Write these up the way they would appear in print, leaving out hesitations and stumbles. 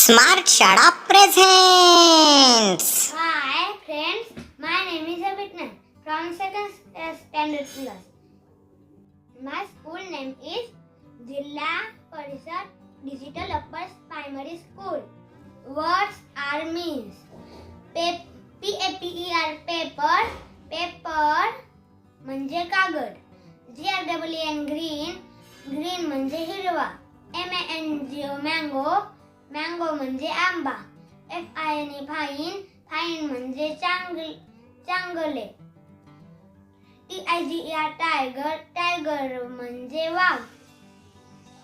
Smart शाळा presents. Hi friends, my name is Abhitna from second standard class. My school name is Jilla Parishad Digital Upper Primary School. Words are means. P-A-P-E-R paper, paper म्हणजे कागद. G-R-E-E-N green, green म्हणजे हिरवा. M-A-N-G-O mango, mango म्हणजे आंबा. F-I-N-E fine, fine म्हणजे चांगले. T-I-G-E-R tiger, tiger म्हणजे वाघ.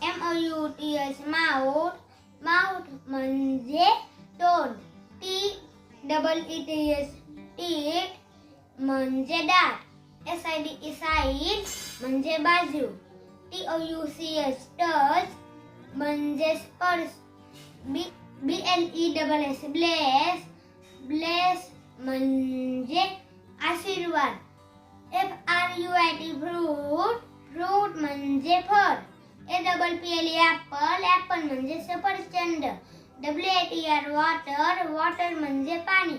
M-O-U-T-H mouth, mouth म्हणजे तोंड. T-E-E-T-H टीथ म्हणजे दात. S-I-D-E साईड म्हणजे बाजू. T-O-U-C-H टच म्हणजे स्पर्श. B-L-E-S-S ब्लेस, ब्लेस म्हणजे आशीर्वाद. F-R-U-I-T फ्रूट, फ्रूट म्हणजे फळ. A-P-P-L-E ॲपल, ॲपल म्हणजे सफरचंद. W-A-T-R वॉटर, वॉटर म्हणजे पाणी.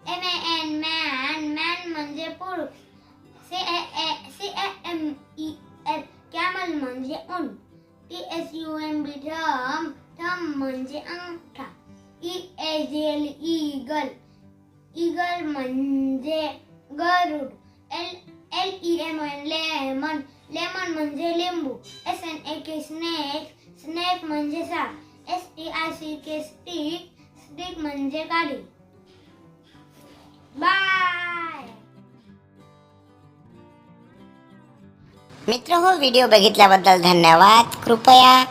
M-A-N मॅन, मॅन म्हणजे पुरुष. C-A-M-E-L कॅमल म्हणजे ऊंट. T-H-U-M-B थंब, थंब म्हणजे अंगठा. E-A-G-L ईगल, ईगल म्हणजे गरुड. L-E-M-O-N लेमन, लेमन म्हणजे लिंबू. S-N-A-K स्नेक, स्नेक म्हणजे साप. S-T-I-C-K स्टिक, स्टिक म्हणजे काडी. बाय. मित्र हो, व्हिडिओ बघितल्याबद्दल धन्यवाद. कृपया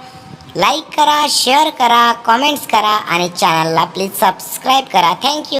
लाईक करा, शेअर करा, कमेंट्स करा आणि चॅनलला प्लीज सबस्क्राईब करा. थँक्यू.